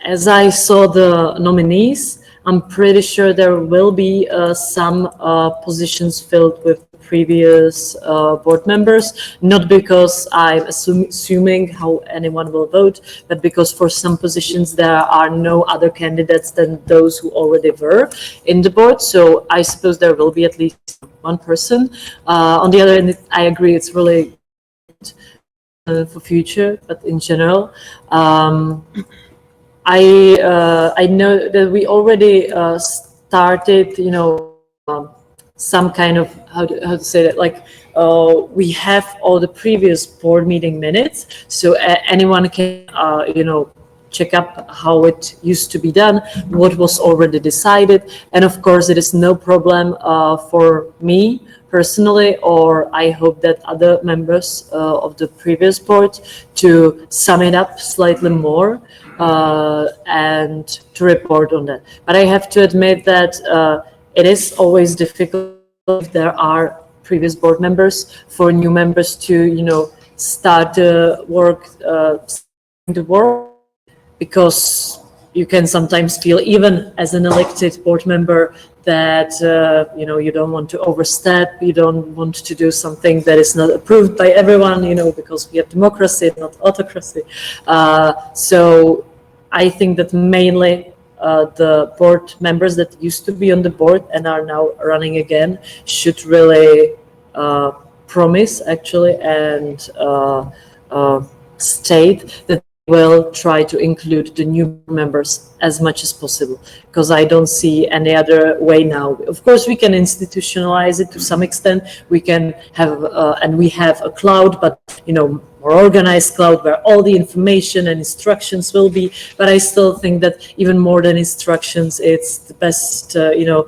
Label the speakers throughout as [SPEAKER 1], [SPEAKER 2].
[SPEAKER 1] as I saw the nominees, I'm pretty sure there will be some positions filled with previous board members, not because I'm assuming how anyone will vote, but because for some positions there are no other candidates than those who already were in the board. So I suppose there will be at least one person. On the other hand, I agree, it's really for future, but in general, I know that we already started, some kind of how to say that, like we have all the previous board meeting minutes, so anyone can check up how it used to be done, what was already decided, and of course it is no problem for me personally, or I hope that other members of the previous board, to sum it up slightly more and to report on that. But I have to admit that it is always difficult if there are previous board members for new members to, start the work, because you can sometimes feel, even as an elected board member, that you don't want to overstep, you don't want to do something that is not approved by everyone, because we have democracy, not autocracy. So I think that mainly the board members that used to be on the board and are now running again should really promise, actually, and state that will try to include the new members as much as possible, because I don't see any other way now. Of course, we can institutionalize it to some extent. We can have, and we have a cloud, but more organized cloud where all the information and instructions will be. But I still think that even more than instructions, it's the best, to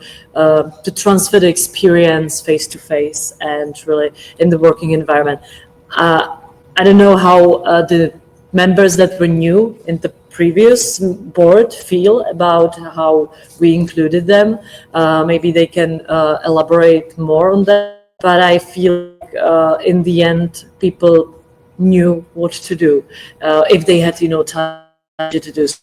[SPEAKER 1] transfer the experience face to face and really in the working environment. I don't know how the members that were new in the previous board feel about how we included them. Maybe they can elaborate more on that. But I feel like, in the end, people knew what to do if they had, time to do. It's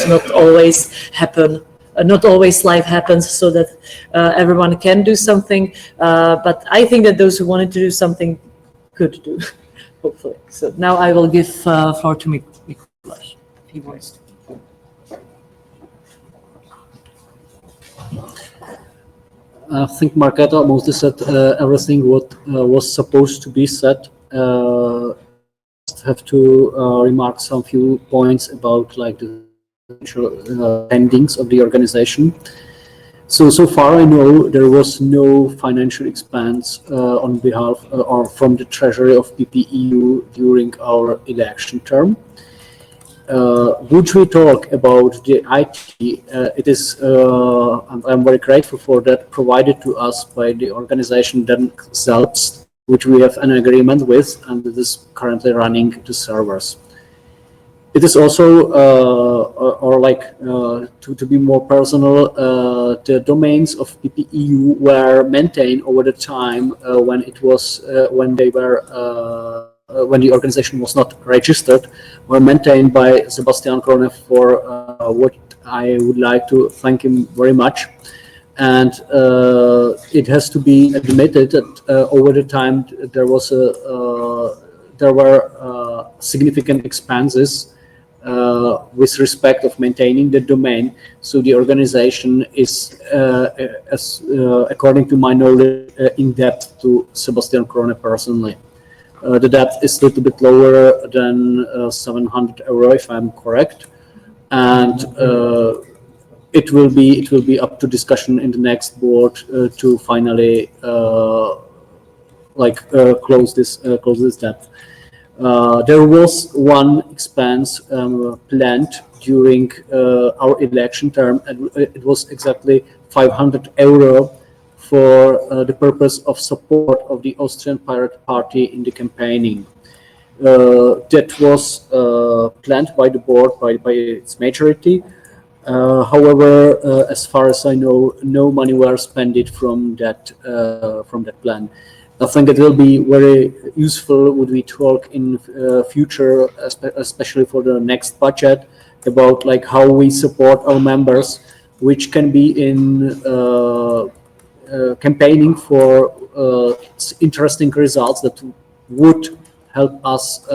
[SPEAKER 1] not always happen. Not always life happens so that everyone can do something. But I think that those who wanted to do something could do. Hopefully. So now I will give floor to Mikuláš, if he wants to.
[SPEAKER 2] I think Markéta mostly said everything what was supposed to be said. Have to remark some few points about like the endings of the organization. So far I know there was no financial expense on behalf or from the treasury of PPEU during our election term. Would we talk about the IT? It is, I'm very grateful for that, provided to us by the organization themselves, which we have an agreement with, and it is currently running the servers. It is also, to be more personal, the domains of PPEU were maintained over the time when it was when they were when the organization was not registered, were maintained by Sebastian Kronev, for what I would like to thank him very much. And it has to be admitted that over the time there were significant expenses with respect of maintaining the domain. So the organization is, according to my knowledge, in debt to Sebastian Krone personally. The debt is a little bit lower than 700 euro, if I'm correct, and it will be up to discussion in the next board to finally close this debt. There was one expense planned during our election term, and it was exactly 500 euro for the purpose of support of the Austrian Pirate Party in the campaigning. That was planned by the board by its majority. However, as far as I know, no money were spent from that plan. I think it will be very useful when we talk in future, especially for the next budget, about like how we support our members, which can be in campaigning for interesting results that would help us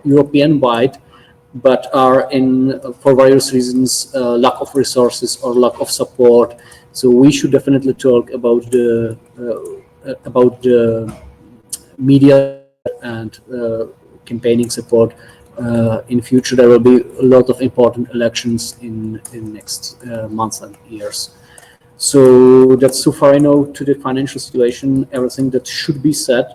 [SPEAKER 2] European-wide, but are in, for various reasons, lack of resources or lack of support. So we should definitely talk about the media and campaigning support. In future, there will be a lot of important elections in next months and years. So that's so far I know to the financial situation, everything that should be said.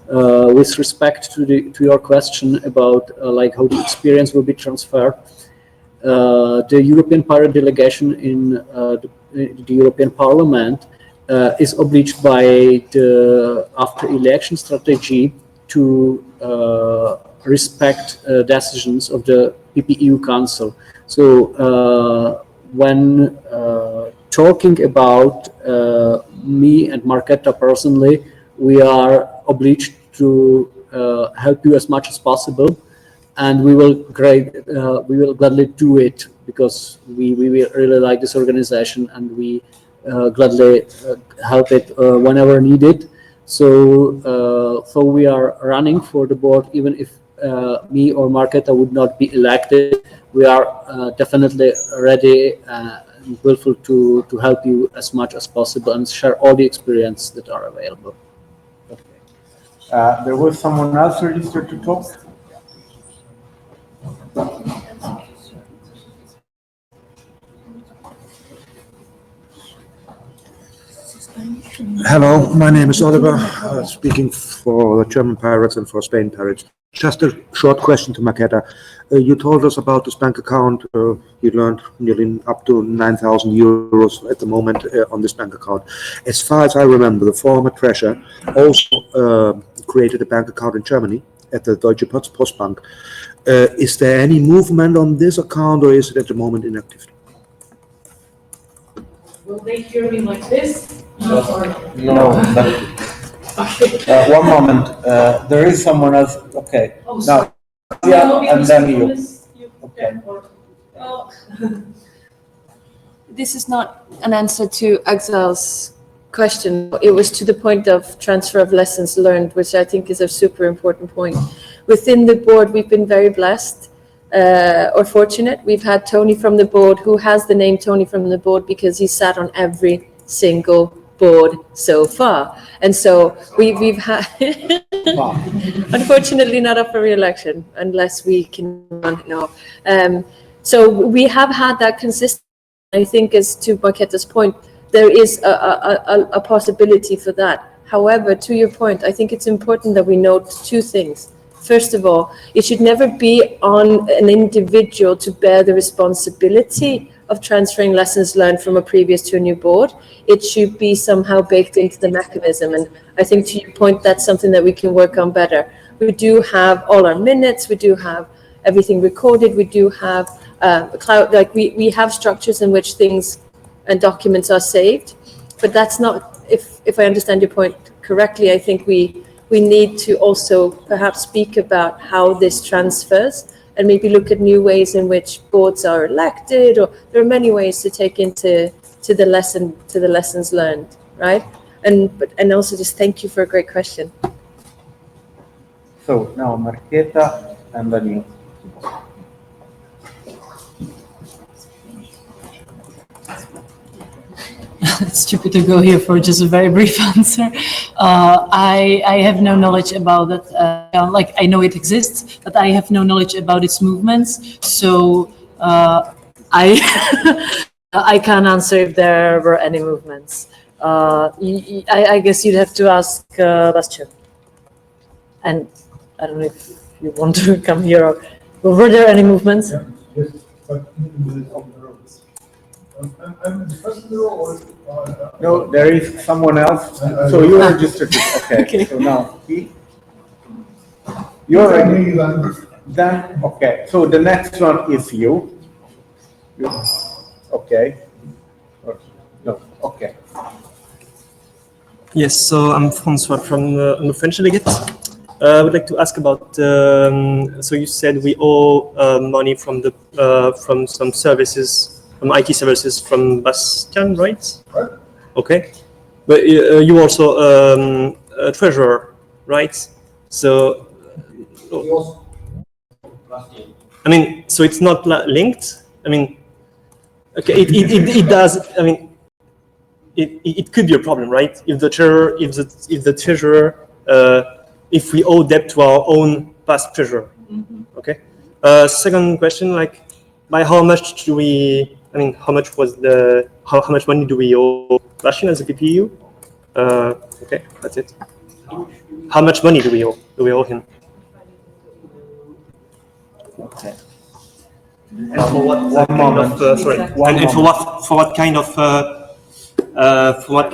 [SPEAKER 2] With respect to your question about like how the experience will be transferred, the European Pirate delegation in the European Parliament is obliged by the after-election strategy to respect decisions of the PPEU Council. So when talking about me and Marketa personally, we are obliged to help you as much as possible, and we will gladly do it because we really like this organization, and we gladly help it whenever needed. So we are running for the board, even if me or Marketa would not be elected. We are definitely ready and willful to help you as much as possible and share all the experience that are available.
[SPEAKER 3] Okay. There was someone else registered to talk.
[SPEAKER 4] Hello, my name is Oliver, speaking for the German Pirates and for Spain Pirates. Just a short question to Marketa. You told us about this bank account. You learned nearly up to 9,000 euros at the moment on this bank account. As far as I remember, the former treasurer also created a bank account in Germany at the Deutsche Postbank. Is there any movement on this account, or is it at the moment inactive?
[SPEAKER 1] Will they hear me like this?
[SPEAKER 3] No. One moment. There is someone else. Okay.
[SPEAKER 1] Oh,
[SPEAKER 3] now,
[SPEAKER 1] yeah,
[SPEAKER 3] and then you. Okay.
[SPEAKER 1] This is not an answer to Axel's question. It was to the point of transfer of lessons learned, which I think is a super important point. Within the board, we've been very blessed or fortunate. We've had Tony from the board, who has the name Tony from the board because he sat on every single board so far. And so we've had, unfortunately not up for re-election unless we can run, no. So we have had that consistent. I think, as to Marketa's point, there is a possibility for that. However, to your point, I think it's important that we note two things. First of all, it should never be on an individual to bear the responsibility of transferring lessons learned from a previous to a new board. It should be somehow baked into the mechanism. And I think, to your point, that's something that we can work on better. We do have all our minutes, we do have everything recorded, we do have cloud, like we have structures in which things and documents are saved, but that's not, if I understand your point correctly, I think we need to also perhaps speak about how this transfers and maybe look at new ways in which boards are elected, or there are many ways to take into the lessons learned, right? And also just thank you for a great question.
[SPEAKER 3] So now Marketa and then you.
[SPEAKER 5] It's stupid to go here for just a very brief answer. I have no knowledge about that. Like, I know it exists, but I have no knowledge about its movements. So I can't answer if there were any movements. I guess you'd have to ask Laszlo. And I don't know if you want to come here. Or were there any movements?
[SPEAKER 6] Yeah, yes, but I'm the first in the row, or
[SPEAKER 3] No, there is someone else. So you registered. Okay.
[SPEAKER 5] Okay.
[SPEAKER 3] So now you're ready. Then okay. So the next one is you. Okay. No. Okay.
[SPEAKER 7] Yes, so I'm Francois from the French delegate. I would like to ask about. So you said we owe money from the from some services, from IT services from Bastian, right?
[SPEAKER 6] Right.
[SPEAKER 7] Okay, but you also a treasurer, right? So, I mean, so it's not linked. I mean, okay, it does. I mean, it could be a problem, right? If the treasurer, if the treasurer, if we owe debt to our own past treasurer. Okay. Second question, like, by how much do we? I mean, how much was the? How much money do we owe Bastian as a PPU? Okay, that's it. How much money do we owe? Do we owe him?
[SPEAKER 3] Okay.
[SPEAKER 7] And for what
[SPEAKER 3] One
[SPEAKER 7] kind
[SPEAKER 3] moment.
[SPEAKER 7] of sorry?
[SPEAKER 3] One
[SPEAKER 7] And
[SPEAKER 3] moment.
[SPEAKER 7] for what kind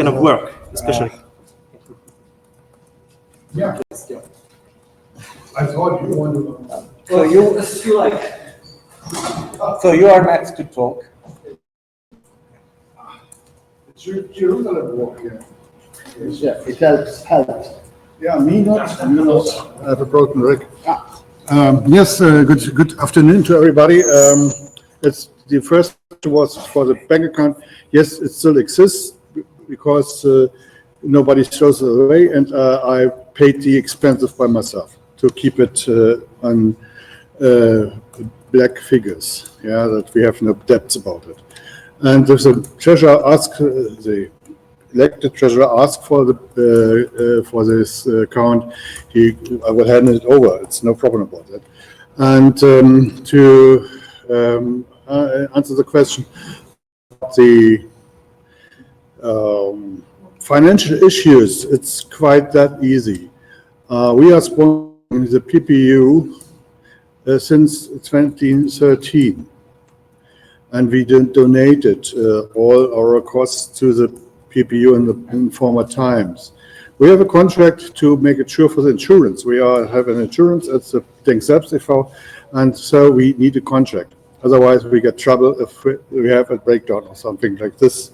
[SPEAKER 7] of work, especially?
[SPEAKER 6] Yeah. I thought you wanted to.
[SPEAKER 3] So you, so you are next to talk.
[SPEAKER 6] It's Jerusalem walk here.
[SPEAKER 3] Yeah, it helps.
[SPEAKER 6] Yeah, me not. I have a broken leg. Yes, good afternoon to everybody. It's the first was for the bank account. Yes, it still exists because nobody shows it away, and I paid the expenses by myself to keep it on black figures. Yeah, that we have no debts about it. And if the treasurer asks, the elected treasurer asks for this account, I will hand it over. It's no problem about that. And to answer the question, the financial issues, it's quite that easy. We are sponsoring the PPU since 2013, and we donated all our costs to the PPU in former times. We have a contract to make it sure for the insurance. We have an insurance at the Denkselbstiv, and so we need a contract. Otherwise, we get trouble if we have a breakdown or something like this.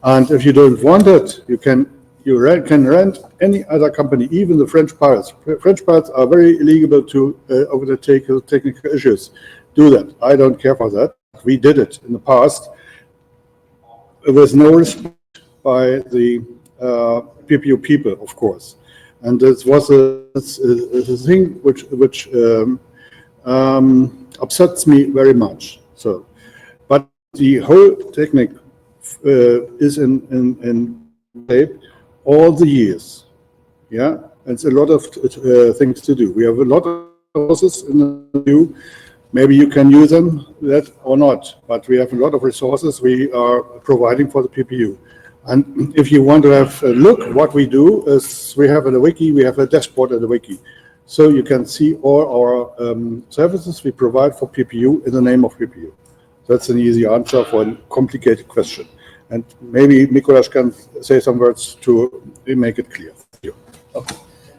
[SPEAKER 6] And if you don't want it, you can rent any other company, even the French pirates. French pirates are very illegal to overtake technical issues. Do that. I don't care for that. We did it in the past with no respect by the PPU people, of course. And this was a thing which upsets me very much. So, but the whole technique is in shape all the years. Yeah, it's a lot of things to do. We have a lot of resources in the queue. Maybe you can use them, that or not, but we have a lot of resources we are providing for the PPU. And if you want to have a look, what we do is we have a wiki, we have a dashboard at the wiki. So you can see all our services we provide for PPU in the name of PPU. That's an easy answer for a complicated question. And maybe Mikuláš can say some words to make it clear. Thank you.
[SPEAKER 3] Okay.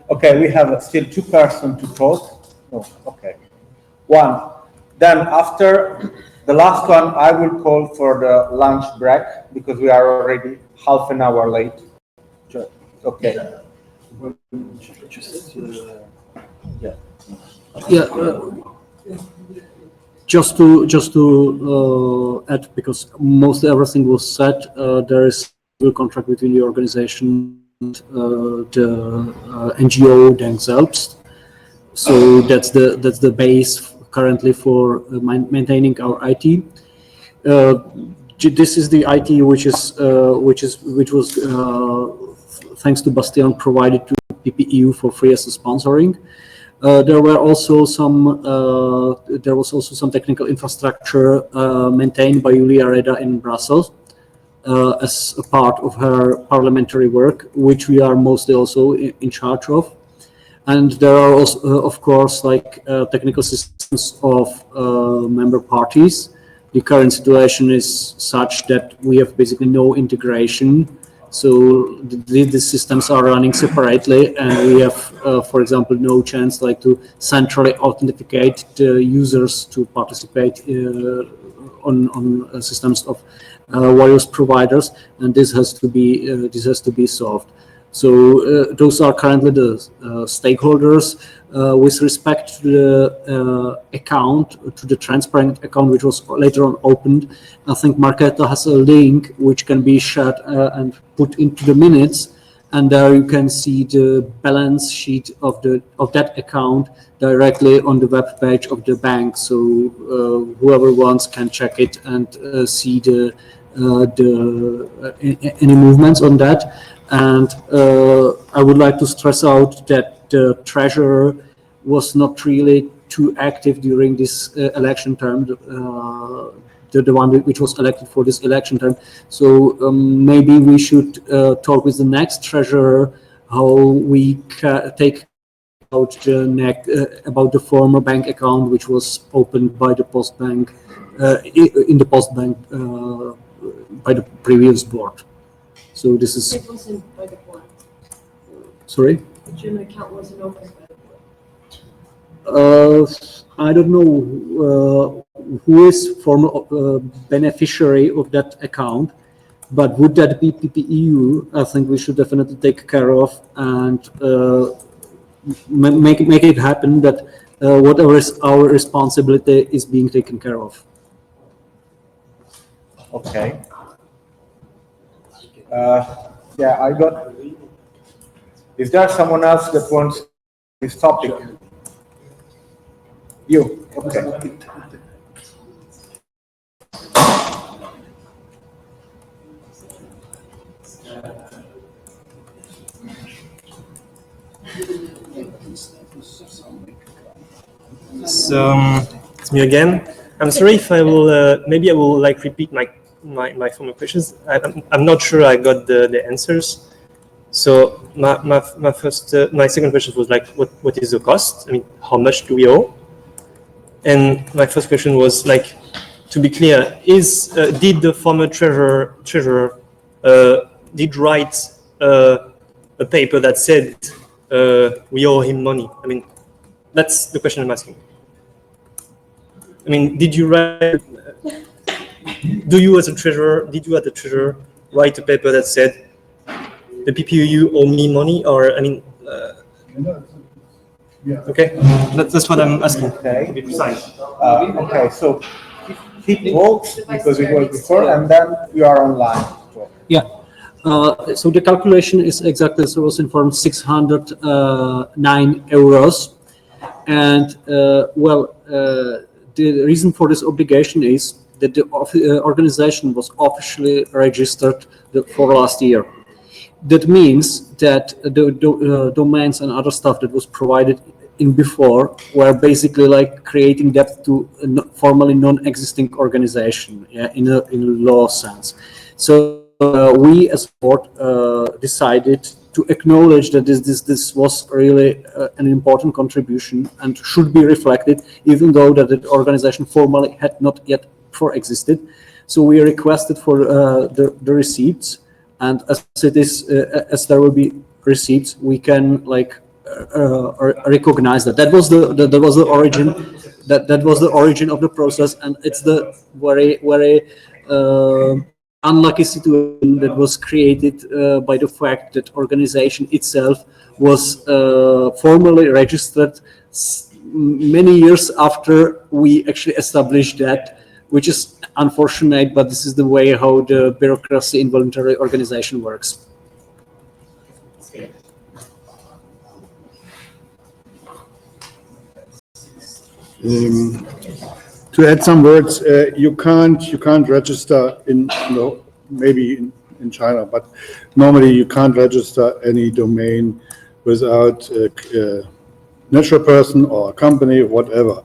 [SPEAKER 3] Okay, we have still two persons to talk. No, okay. One. Then after the last one, I will call for the lunch break because we are already half an hour late. Okay.
[SPEAKER 2] Yeah. Just to add, because most everything was said, there is a contract between the organization and the NGO Denkselbst. So that's the base currently for maintaining our IT. This is the IT which was thanks to Bastian provided to PPU for free as a sponsoring. There was also some technical infrastructure maintained by Julia Reda in Brussels as a part of her parliamentary work, which we are mostly also in charge of. And there are also, of course, like technical systems of member parties. The current situation is such that we have basically no integration. So the systems are running separately, and we have, for example, no chance like to centrally authenticate the users to participate on systems of various providers, and this has to be solved. So those are currently the stakeholders. With respect to the account, to the transparent account, which was later on opened, I think Marketa has a link which can be shared and put into the minutes, and there you can see the balance sheet of that account directly on the web page of the bank. So whoever wants can check it and see any movements on that. And I would like to stress out that the treasurer was not really too active during this election term, the one which was elected for this election term. So maybe we should talk with the next treasurer how we take about about the former bank account which was opened by the Postbank in the Postbank by the previous board. So this is.
[SPEAKER 5] It wasn't by the board.
[SPEAKER 2] Sorry?
[SPEAKER 5] The German account wasn't opened by the board.
[SPEAKER 2] I don't know who is former beneficiary of that account, but would that be PPEU? I think we should definitely take care of and make it happen that whatever is our responsibility is being taken care of.
[SPEAKER 3] Okay. Yeah, I got. Is there someone else that wants this topic? You. Okay.
[SPEAKER 7] So it's me again. I'm sorry if I will. Maybe I will like repeat my former questions. I'm not sure I got the answers. So my second question was like, what is the cost? I mean, how much do we owe? And my first question was like, to be clear, did the former treasurer did write a paper that said we owe him money? I mean, that's the question I'm asking. I mean, did you write? Do you, as a treasurer, write a paper that said the PPEU owe me money, or I mean? Okay, that's what I'm asking.
[SPEAKER 3] Okay.
[SPEAKER 7] To be precise.
[SPEAKER 3] Okay. So keep walks because it was before, and then you are online.
[SPEAKER 2] Yeah. So the calculation is exactly as I was informed, 609 euros. And the reason for this obligation is that the organization was officially registered for last year. That means that the domains and other stuff that was provided in before were basically like creating debt to a formally non-existing organization, yeah, in a law sense. So we as a board decided to acknowledge that this was really an important contribution and should be reflected, even though that the organization formally had not yet existed. So we requested for the receipts, and as it is, as there will be receipts, we can like recognize that that was the origin. That was the origin of the process, and it's the very unlucky situation that was created by the fact that organization itself was formally registered many years after we actually established that, which is unfortunate, but this is the way how the bureaucracy in voluntary organization works.
[SPEAKER 6] To add some words, you can't register maybe in China, but normally you can't register any domain without a natural person or a company, whatever.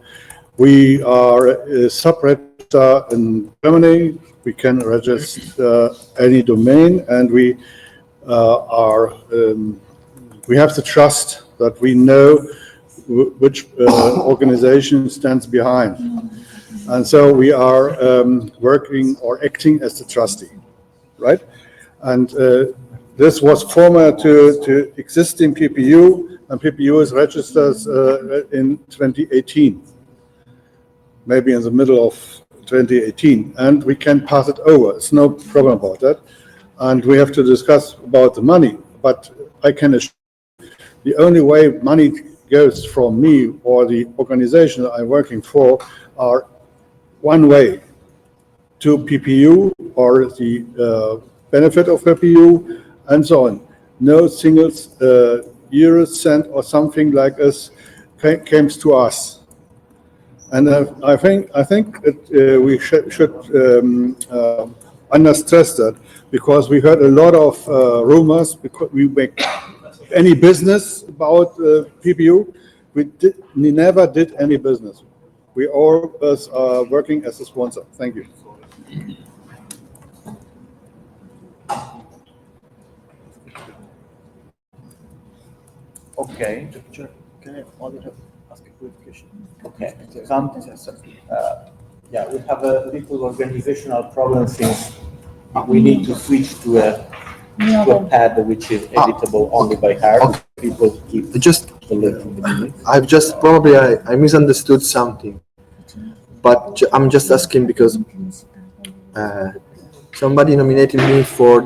[SPEAKER 6] We are a sub-register in Germany. We can register any domain, and we have the trust that we know which organization stands behind. And so we are working or acting as the trustee, right? And this was former to existing PPU, and PPU is registered in 2018, maybe in the middle of 2018, and we can pass it over. It's no problem about that. And we have to discuss about the money, but I can assure you, the only way money goes from me or the organization that I'm working for are one way, to PPU or the benefit of PPU and so on. No single euro, cent or something like this comes to us. And I think we should understress that, because we heard a lot of rumors because we make any business about PPU. We never did any business. We always are working as a sponsor. Thank you.
[SPEAKER 3] Okay.
[SPEAKER 7] Can I ask a quick question?
[SPEAKER 3] Okay. Yeah, we have a little organizational problem since we need to switch to a pad which is editable only by heart. People keep
[SPEAKER 8] Just,
[SPEAKER 3] the link in the beginning.
[SPEAKER 8] I've just probably I misunderstood something, but I'm just asking because somebody nominated me for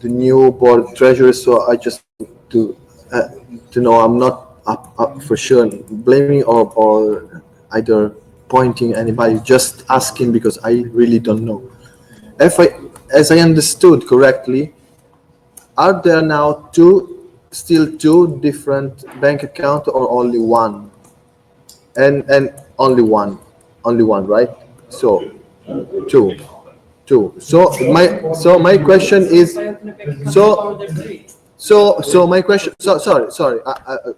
[SPEAKER 8] the new board treasurer, so I just to know I'm not up for sure blaming or either pointing anybody, just asking because I really don't know. As I understood correctly, are there now still two different bank accounts or only one? And only one, right? So two. So my question is, so my question. So sorry.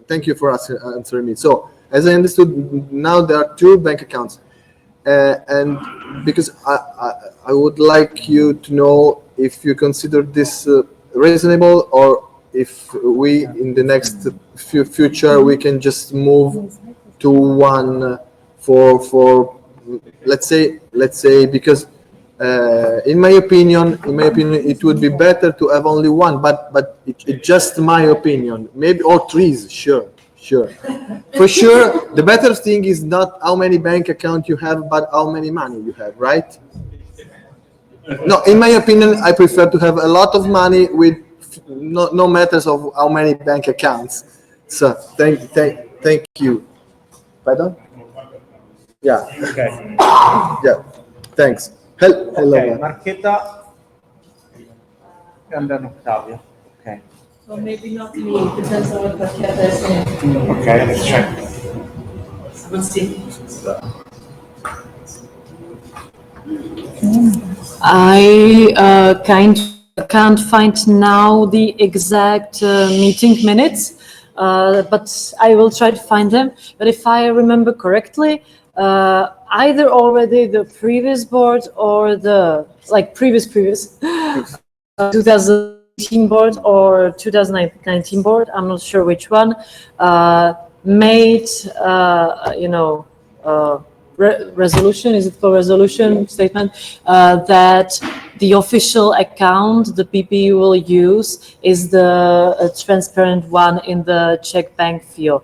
[SPEAKER 8] Thank you for answering me. So as I understood, now there are two bank accounts, and because I would like you to know if you consider this reasonable, or if we in the next future we can just move to one for let's say because in my opinion it would be better to have only one, but it's just my opinion, maybe, or trees, sure for sure. The better thing is not how many bank accounts you have, but how many money you have, right? No, in my opinion, I prefer to have a lot of money with no matters of how many bank accounts. So thank you. Pardon? Yeah.
[SPEAKER 3] Okay.
[SPEAKER 8] Yeah. Thanks. Hello.
[SPEAKER 3] Okay, Marchetta, and then Octavio. Okay.
[SPEAKER 5] So maybe not me, depends on what Marchetta is saying.
[SPEAKER 3] Okay, let's check.
[SPEAKER 5] We'll see. I can't find now the exact meeting minutes, but I will try to find them. But if I remember correctly, either already the previous board or the previous 2018 board or 2019 board, I'm not sure which one, made resolution, is it called resolution statement, that the official account the PPU will use is the transparent one in the Czech bank field.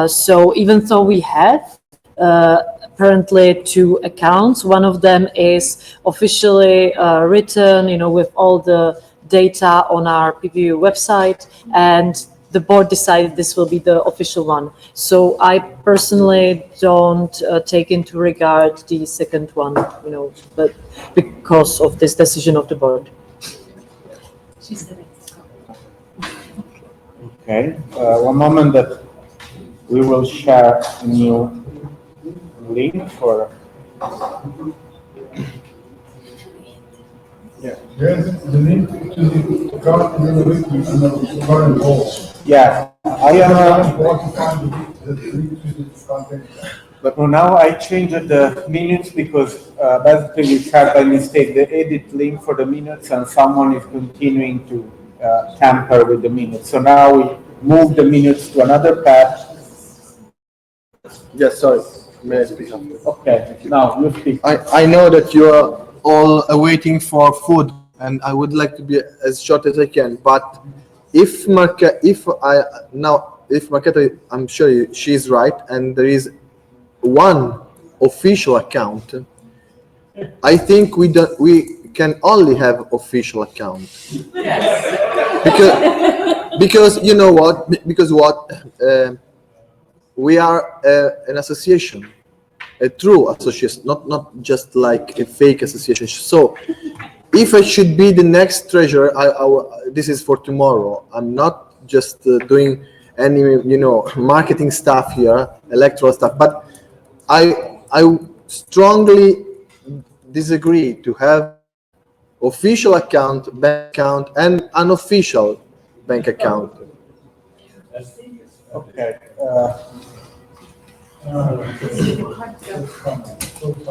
[SPEAKER 5] So even though we have apparently two accounts, one of them is officially written, with all the data on our PPU website, and the board decided this will be the official one. So I personally don't take into regard the second one, but because of this decision of the board.
[SPEAKER 3] Okay, one moment that we will share a new link for.
[SPEAKER 6] Yeah, the link to the current goals.
[SPEAKER 3] Yeah, I am. But now I changed the minutes because basically we shared by mistake the edit link for the minutes, and someone is continuing to tamper with the minutes. So now we move the minutes to another page.
[SPEAKER 8] Yes, sorry. May I speak after?
[SPEAKER 3] Okay, now you speak.
[SPEAKER 8] I know that you are all waiting for food, and I would like to be as short as I can. But if Marquetta, I'm sure she's right, and there is one official account, I think we can only have official account. because you know what? Because what? We are an association, a true association, not just like a fake association. So, if I should be the next treasurer, this is for tomorrow. I'm not just doing any, marketing stuff here, electoral stuff. But I strongly disagree to have official account, bank account, and unofficial bank account.
[SPEAKER 3] Okay.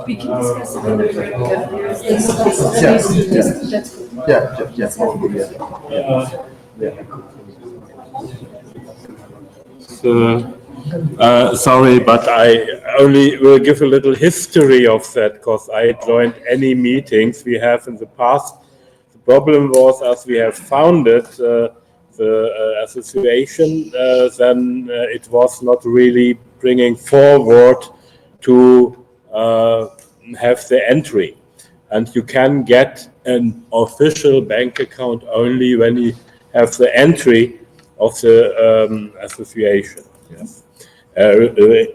[SPEAKER 9] We can discuss it in the break.
[SPEAKER 10] Sorry, but I only will give a little history of that because I joined any meetings we have in the past. The problem was, as we have founded the association, then it was not really bringing forward to have the entry. And you can get an official bank account only when you have the entry of the association. Yes.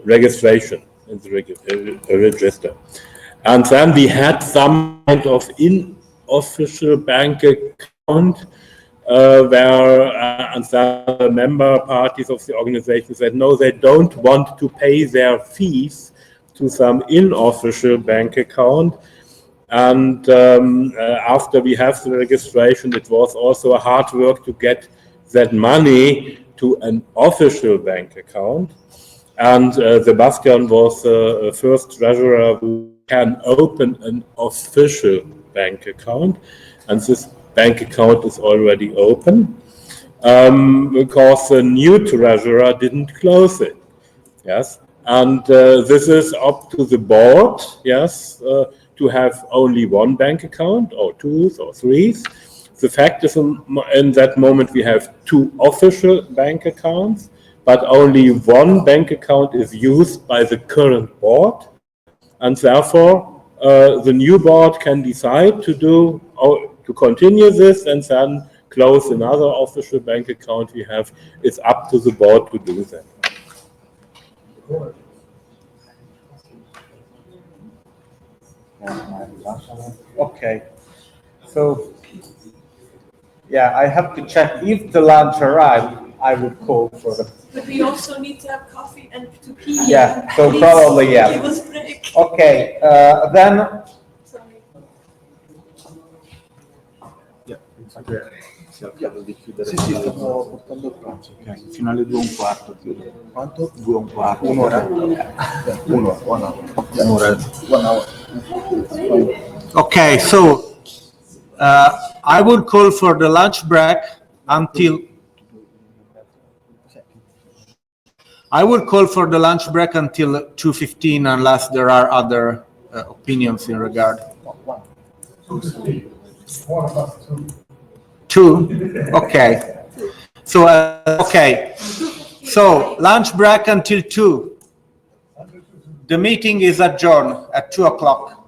[SPEAKER 10] Registration in the register. And then we had some kind of unofficial bank account where and the member parties of the organization said no, they don't want to pay their fees to some unofficial bank account. And after we have the registration, it was also a hard work to get that money to an official bank account. And Sebastian was the first treasurer who can open an official bank account. And this bank account is already open because the new treasurer didn't close it. Yes. And this is up to the board, yes, to have only one bank account or two or three. The fact is in that moment we have two official bank accounts, but only one bank account is used by the current board. And therefore, the new board can decide to continue this and then close another official bank account we have. It's up to the board to do that.
[SPEAKER 3] Okay. So, yeah, I have to check if the lunch arrived. I would call for the.
[SPEAKER 9] But we also need to have coffee and to pee.
[SPEAKER 3] Yeah. So
[SPEAKER 9] Please
[SPEAKER 3] probably yeah.
[SPEAKER 9] give us break.
[SPEAKER 3] Okay. Then.
[SPEAKER 9] Sorry.
[SPEAKER 4] Stiamo portando il pranzo, ok? Fino alle 2:15 chiudo. Quanto? 2:15. Un'ora? Un'ora. Un'ora.
[SPEAKER 3] Okay, so I would call for the lunch break until. I would call for the lunch break until 2:15 unless there are other opinions in regard. 2? Okay. So, okay. So, lunch break until 2. The meeting is adjourned at 2 o'clock.